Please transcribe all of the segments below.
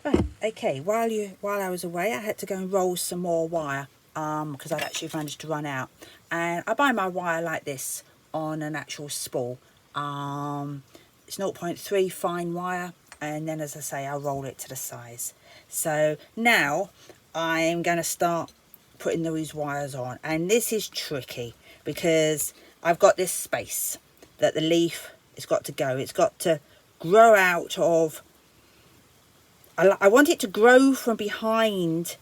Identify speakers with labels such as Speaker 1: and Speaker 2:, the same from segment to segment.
Speaker 1: Right, okay, while I was away, I had to go and roll some more wire because I'd actually managed to run out. And I buy my wire like this on an actual spool. It's 0.3 fine wire, and then, as I say, I'll roll it to the size. So now I'm going to start putting these wires on, and this is tricky because I've got this space that the leaf has got to go. It's got to grow out of. I want it to grow from behind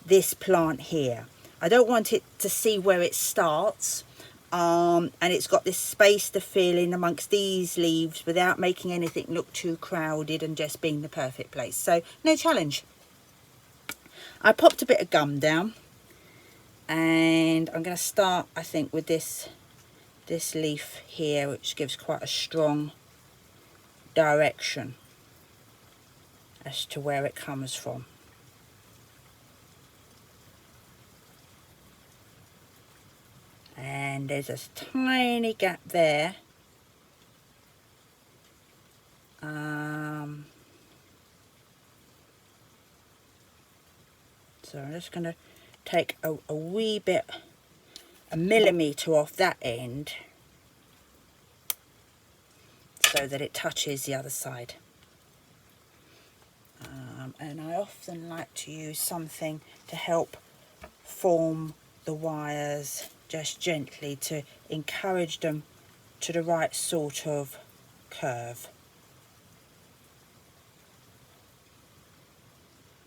Speaker 1: this plant here. I don't want it to see where it starts, and it's got this space to fill in amongst these leaves without making anything look too crowded and just being the perfect place. So no challenge. I popped a bit of gum down, and I'm going to start, I think, with this leaf here, which gives quite a strong direction as to where it comes from. And there's a tiny gap there. So I'm just going to take a wee bit, a millimetre off that end, so that it touches the other side. And I often like to use something to help form the wires just gently to encourage them to the right sort of curve,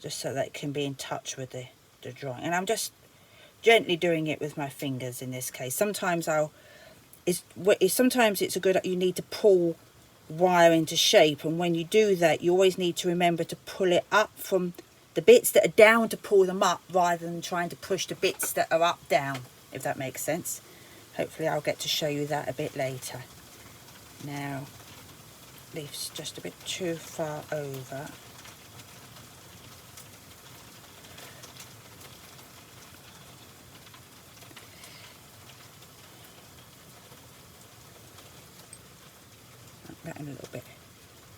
Speaker 1: just so that it can be in touch with the drawing. And I'm just gently doing it with my fingers in this case. Sometimes sometimes it's you need to pull wire into shape, and when you do that, you always need to remember to pull it up from the bits that are down, to pull them up rather than trying to push the bits that are up down, if that makes sense. Hopefully I'll get to show you that a bit later. Now, leaf's just a bit too far over. That in a little bit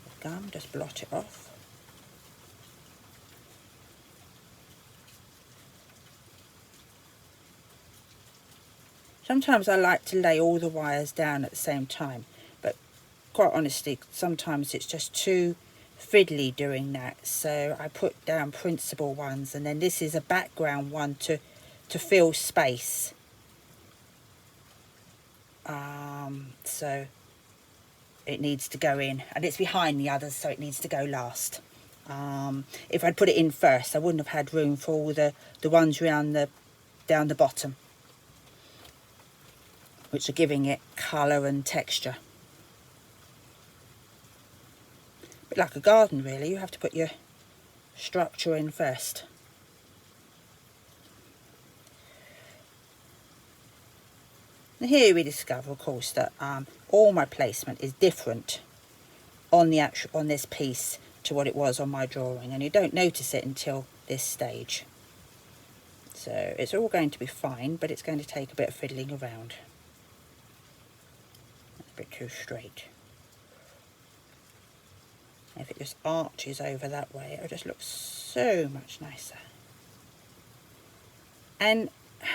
Speaker 1: of gum, just blot it off. Sometimes I like to lay all the wires down at the same time, but quite honestly, sometimes it's just too fiddly doing that. So I put down principal ones, and then this is a background one to fill space. So it needs to go in, and it's behind the others, so it needs to go last. If I'd put it in first, I wouldn't have had room for all the ones down the bottom, which are giving it colour and texture. A bit like a garden, really. You have to put your structure in first. And here we discover, of course, that all my placement is different on this piece to what it was on my drawing, and you don't notice it until this stage. So it's all going to be fine, but it's going to take a bit of fiddling around. That's a bit too straight. If it just arches over that way, it'll just look so much nicer. And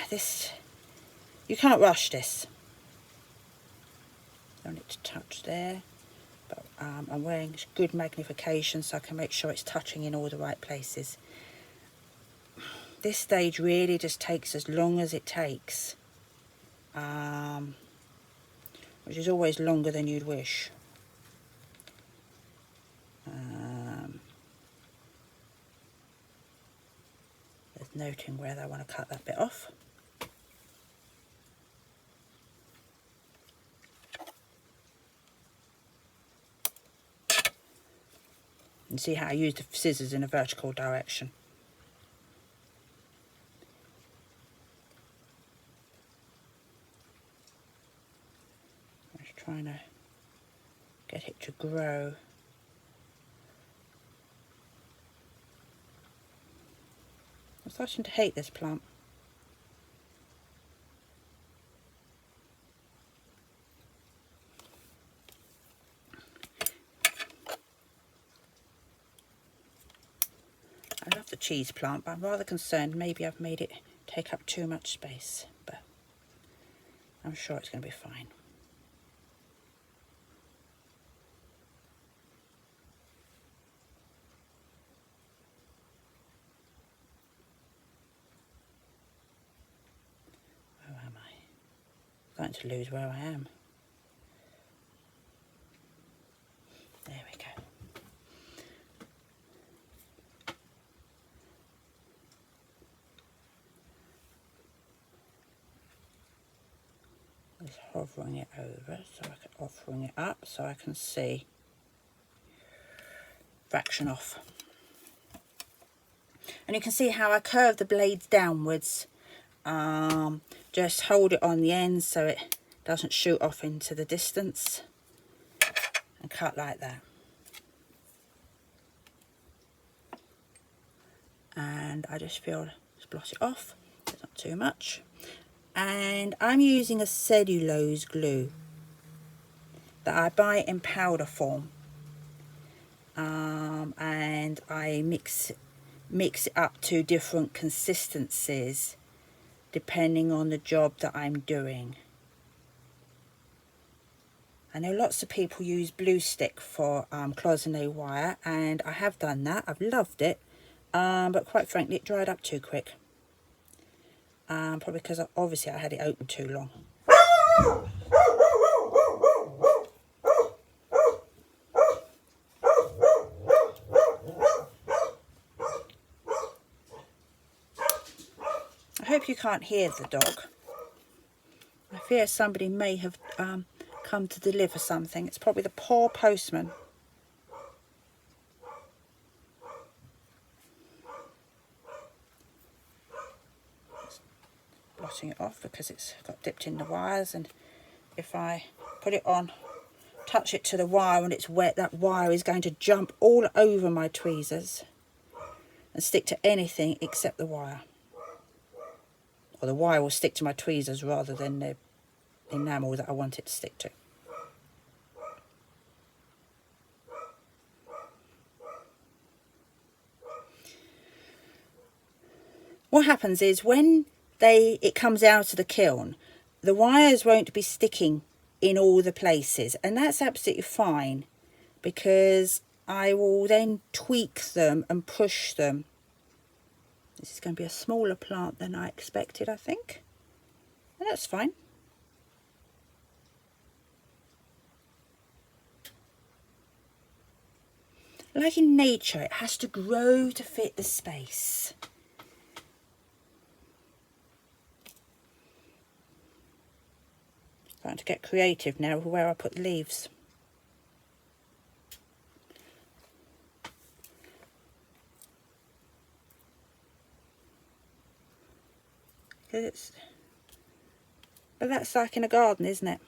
Speaker 1: this, you can't rush this. I want it to touch there, but I'm wearing good magnification so I can make sure it's touching in all the right places. This stage really just takes as long as it takes, which is always longer than you'd wish. There's noting where I want to cut that bit off. And see how I use the scissors in a vertical direction. I'm just trying to get it to grow. I'm starting to hate this plant. the cheese plant, but I'm rather concerned maybe I've made it take up too much space, but I'm sure it's going to be fine. Where am I? I'm going to lose where I am. There we go. Just hovering it over, offering it up so I can see fraction off. And you can see how I curve the blades downwards. Just hold it on the end so it doesn't shoot off into the distance, and cut like that. And I just feel, just blot it off, it's not too much. And I'm using a cellulose glue that I buy in powder form, and I mix it up to different consistencies depending on the job that I'm doing. I know lots of people use blue stick for cloisonné wire, and I have done that. I've loved it, but quite frankly it dried up too quick. Probably because obviously I had it open too long. I hope you can't hear the dog. I fear somebody may have come to deliver something. It's probably the poor postman. Blotting it off because it's got dipped in the wires, and if I put it on, touch it to the wire when it's wet, that wire is going to jump all over my tweezers and stick to anything except the wire. Or the wire will stick to my tweezers rather than the enamel that I want it to stick to. What happens is when it comes out of the kiln, the wires won't be sticking in all the places, and that's absolutely fine because I will then tweak them and push them. This is going to be a smaller plant than I expected, I think, and that's fine. Like in nature, it has to grow to fit the space. Starting to get creative now with where I put the leaves. But that's like in a garden, isn't it?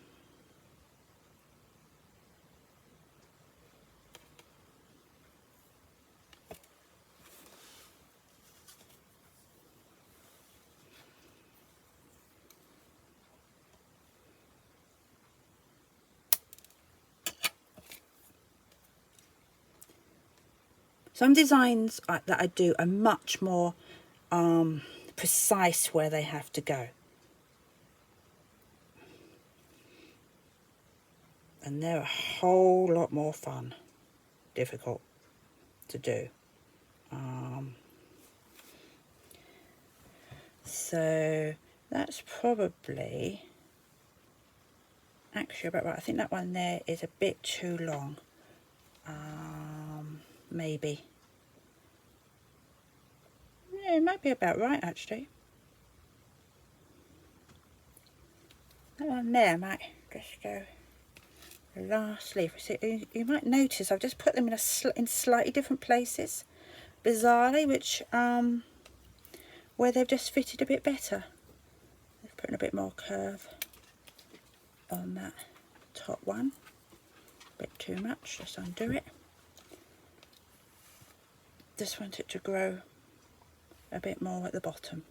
Speaker 1: Some designs that I do are much more precise where they have to go. And they're a whole lot more fun, difficult to do. So that's probably actually about right. I think that one there is a bit too long. Maybe. Yeah, it might be about right actually. That one there might just go the last leaf. See, you might notice I've just put them in slightly different places, bizarrely, which where they've just fitted a bit better. They've put in a bit more curve on that top one. A bit too much, just undo it. Just want it to grow a bit more at the bottom.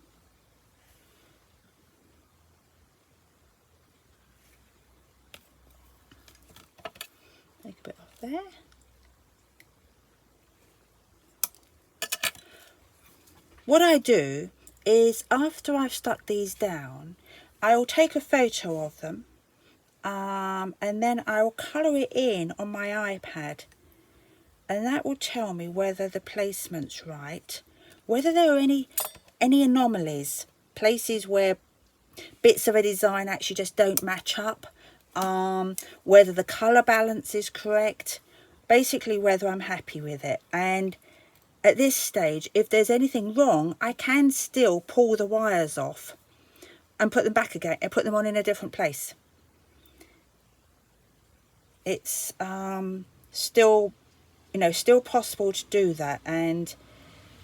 Speaker 1: Take a bit off there. what I do is after I've stuck these down, I'll take a photo of them, and then I'll colour it in on my iPad, and that will tell me whether the placement's right, whether there are any anomalies, places where bits of a design actually just don't match up, whether the colour balance is correct, basically whether I'm happy with it. And at this stage, if there's anything wrong, I can still pull the wires off and put them back again and put them on in a different place. It's still, you know, still possible to do that, and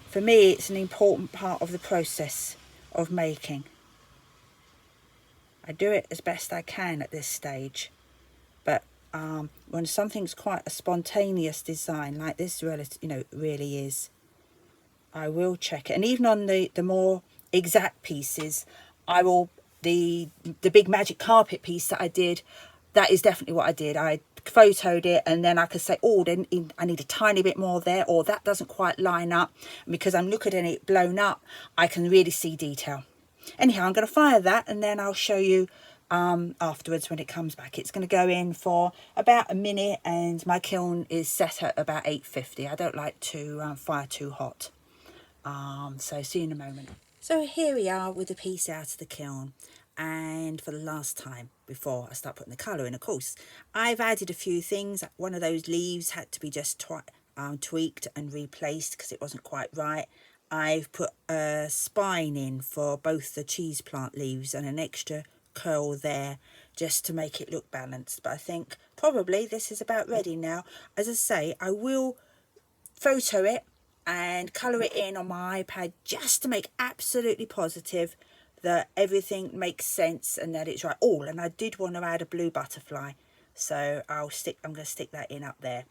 Speaker 1: for me it's an important part of the process of making. I do it as best I can at this stage, but when something's quite a spontaneous design like this, really is, I will check it. And even on the more exact pieces, I will, the big magic carpet piece that I did, that is definitely what I did. I photoed it, and then I could say, oh, then I need a tiny bit more there, or that doesn't quite line up. And because I'm looking at it blown up, I can really see detail. Anyhow, I'm going to fire that, and then I'll show you afterwards when it comes back. It's going to go in for about a minute, and my kiln is set at about 850. I don't like to fire too hot. So see you in a moment. So here we are with the piece out of the kiln, and for the last time before I start putting the colour in, of course, I've added a few things. One of those leaves had to be just tweaked and replaced because it wasn't quite right. I've put a spine in for both the cheese plant leaves and an extra curl there just to make it look balanced. But I think probably this is about ready now. As I say, I will photo it and colour it in on my iPad just to make absolutely positive that everything makes sense and that it's right. Oh, and I did want to add a blue butterfly, so I'm going to stick that in up there,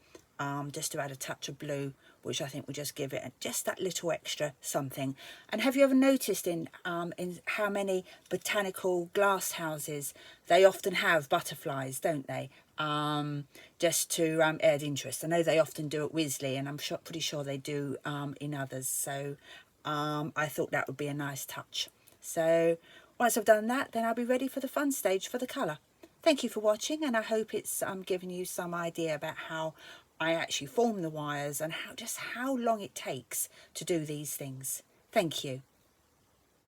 Speaker 1: just to add a touch of blue, which I think will just give it just that little extra something. And have you ever noticed in how many botanical glass houses they often have butterflies, don't they? Just to add interest. I know they often do at Wisley, and I'm pretty sure they do in others. So I thought that would be a nice touch. So once I've done that, then I'll be ready for the fun stage for the colour. Thank you for watching, and I hope it's given you some idea about how I actually form the wires and how long it takes to do these things. Thank you.